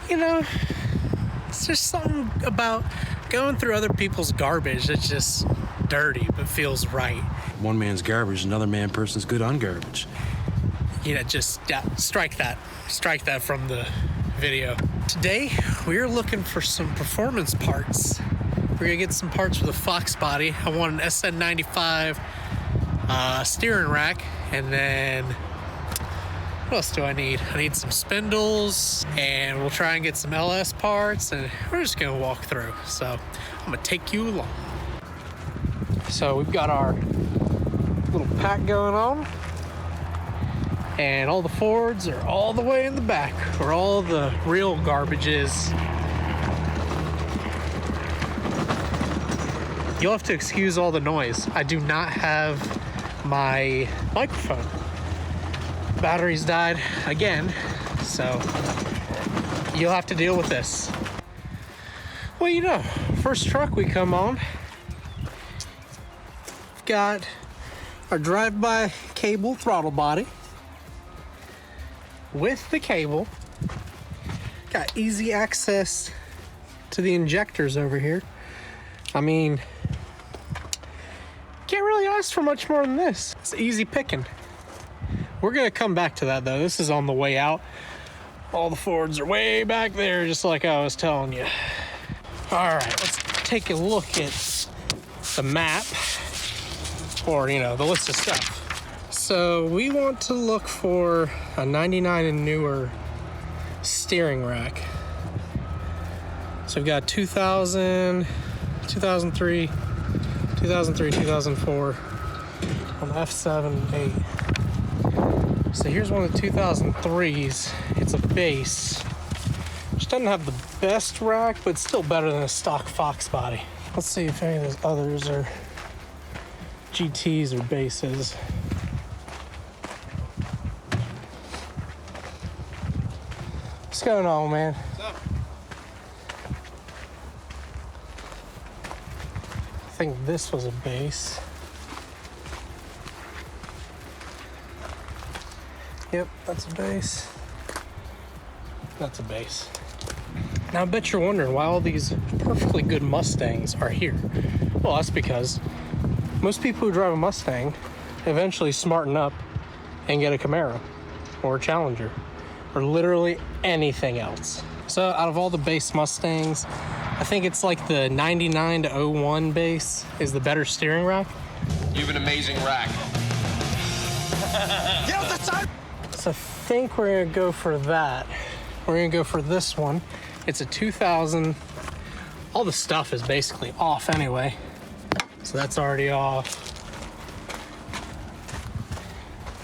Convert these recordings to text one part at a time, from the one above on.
you know, it's just something about going through other people's garbage that's just dirty but feels right. One man's garbage, another person's good on garbage. You know, just strike that from the video. Today we're looking for some performance parts. We're gonna get some parts for the Foxbody. I want an SN95 steering rack, and then what else do I need? I need some spindles, and we'll try and get some LS parts, and we're just gonna walk through. So I'm gonna take you along. So we've got our little pack going on, and all the Fords are all the way in the back where all the real garbage is. You'll have to excuse all the noise. I do not have my microphone. Batteries died again, so you'll have to deal with this. Well, you know, first truck we come on, we've got our drive-by cable throttle body with the cable. Got easy access to the injectors over here. I mean, can't really ask for much more than this. It's easy picking. We're gonna come back to that though. This is on the way out. All the Fords are way back there, just like I was telling you. All right, let's take a look at the map, or you know, the list of stuff. So we want to look for a 99 and newer steering rack. So we've got 2000, 2003, 2003, 2004 on the F7 and 8. So here's one of the 2003s. It's a base, which doesn't have the best rack, but still better than a stock Foxbody. Let's see if any of those others are GTs or bases. What's going on, man? What's up? I think this was a base. Yep, that's a base. That's a base. Now I bet you're wondering why all these perfectly good Mustangs are here. Well, that's because most people who drive a Mustang eventually smarten up and get a Camaro or a Challenger or literally anything else. So out of all the base Mustangs, I think it's like the 99 to 01 base is the better steering rack. You have an amazing rack. Get out the side! So I think we're gonna go for that. We're gonna go for this one. It's a 2000. All the stuff is basically off anyway. So that's already off.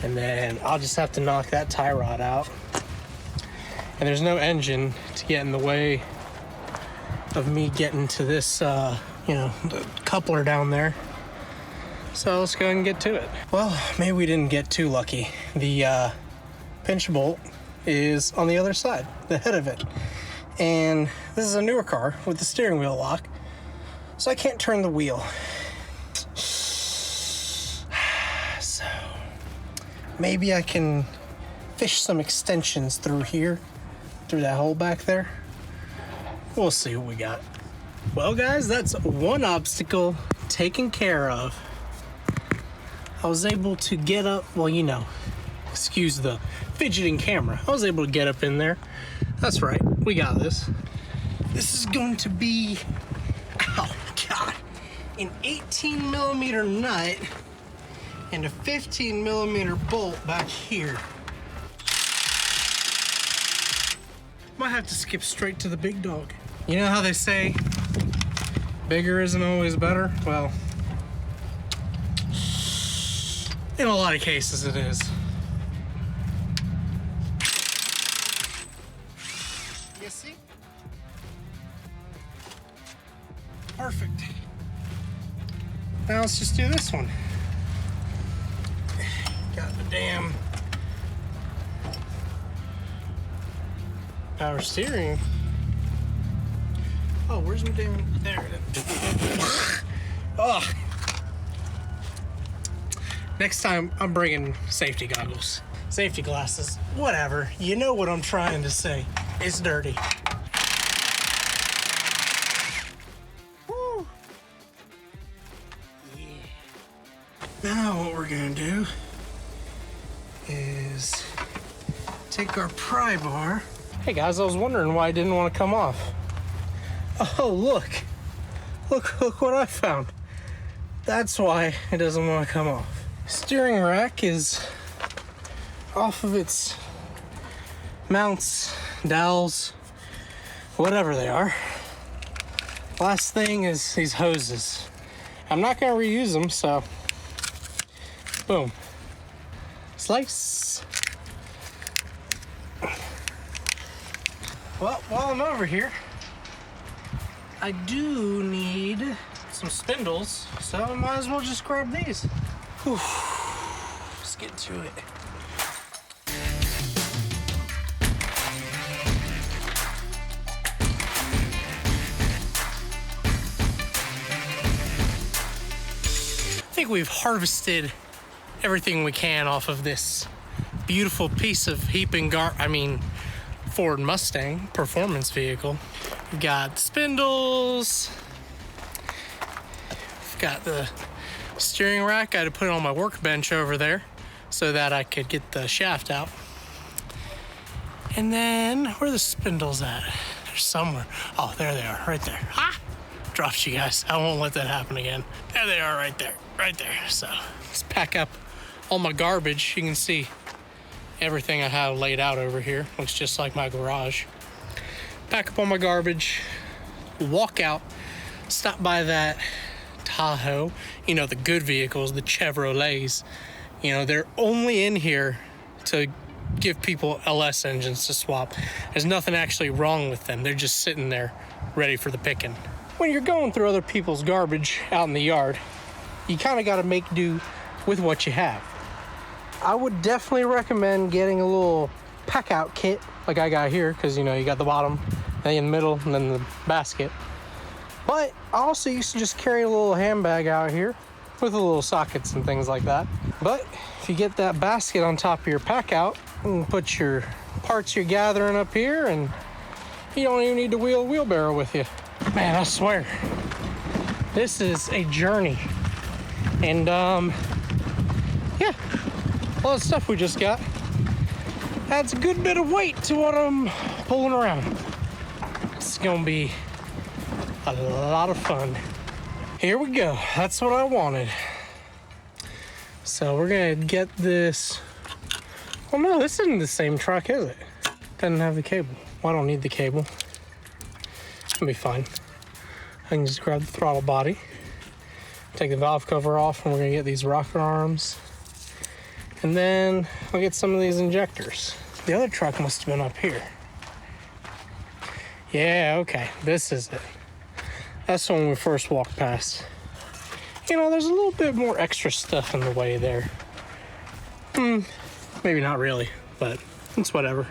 And then I'll just have to knock that tie rod out. And there's no engine to get in the way of me getting to this, you know, the coupler down there. So let's go ahead and get to it. Well, maybe we didn't get too lucky. The pinch bolt is on the other side, the head of it. And this is a newer car with the steering wheel lock, so I can't turn the wheel. So maybe I can fish some extensions through here, through that hole back there. We'll see what we got. Well, guys, that's one obstacle taken care of. I was able to get up, well, you know, excuse the fidgeting camera. I was able to get up in there. That's right, we got this. This is going to be, oh God, an 18 millimeter nut and a 15 millimeter bolt back here. Might have to skip straight to the big dog. You know how they say bigger isn't always better? Well, in a lot of cases it is. You see? Perfect. Now let's just do this one. Got the damn power steering. Oh, where's my damn, there it is. Oh. Next time, I'm bringing safety goggles, safety glasses, whatever. You know what I'm trying to say. It's dirty. Now what we're gonna do is take our pry bar. Hey guys, I was wondering why it didn't want to come off. Oh, look what I found. That's why it doesn't want to come off. Steering rack is off of its mounts, dowels, whatever they are. Last thing is these hoses. I'm not gonna reuse them, so boom. Slice. Well, while I'm over here, I do need some spindles, so I might as well just grab these. Whew. Let's get to it. I think we've harvested everything we can off of this beautiful piece of Ford Mustang performance vehicle. We've got spindles. We've got the steering rack. I had to put it on my workbench over there so that I could get the shaft out. And then, where are the spindles at? They're somewhere. Oh, there they are, right there. Ah! Dropped you guys. I won't let that happen again. There they are, right there. So, let's pack up all my garbage. You can see everything I have laid out over here. Looks just like my garage. Pack up all my garbage, walk out, stop by that Tahoe. You know, the good vehicles, the Chevrolets. You know, they're only in here to give people LS engines to swap. There's nothing actually wrong with them. They're just sitting there ready for the picking. When you're going through other people's garbage out in the yard, you kind of got to make do with what you have. I would definitely recommend getting a little pack out kit like I got here, because you know, you got the bottom, then in the middle, and then the basket. But I also used to just carry a little handbag out here with a little sockets and things like that. But if you get that basket on top of your pack out, you can put your parts you're gathering up here, and you don't even need to wheel a wheelbarrow with you. Man, I swear, this is a journey. And yeah, all the stuff we just got adds a good bit of weight to what I'm pulling around. It's gonna be a lot of fun. Here we go. That's what I wanted. So we're gonna get this. Well, no, this isn't the same truck, is it? Doesn't have the cable. Well, I don't need the cable. It'll be fine. I can just grab the throttle body, take the valve cover off, and we're gonna get these rocker arms. And then I'll get some of these injectors. The other truck must have been up here. Yeah, okay, this is it. That's when we first walked past. You know, there's a little bit more extra stuff in the way there. Maybe not really, but it's whatever.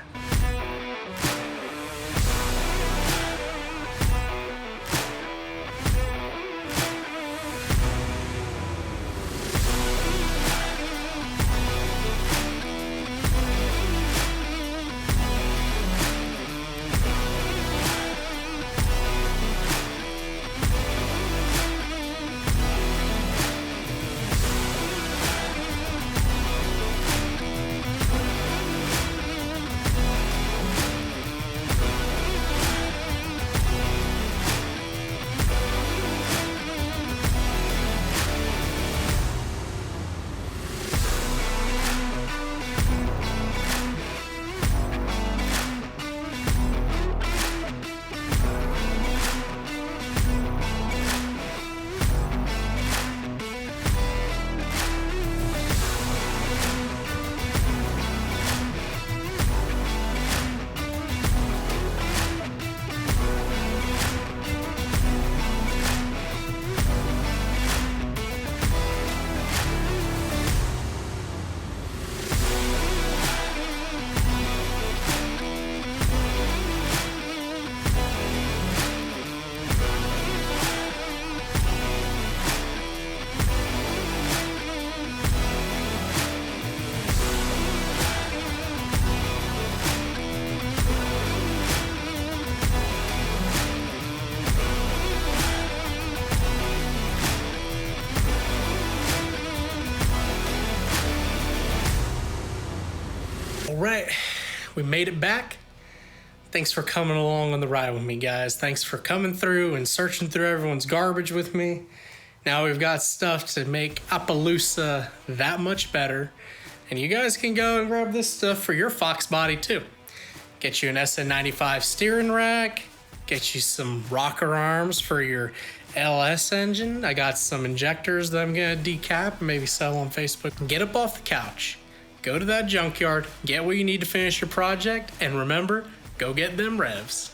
right, we made it back. Thanks for coming along on the ride with me, guys. Thanks for coming through and searching through everyone's garbage with me. Now we've got stuff to make Appaloosa that much better. And you guys can go and grab this stuff for your Foxbody too. Get you an SN95 steering rack. Get you some rocker arms for your LS engine. I got some injectors that I'm gonna decap and maybe sell on Facebook. Get up off the couch. Go to that junkyard. Get what you need to finish your project. And remember, go get them revs.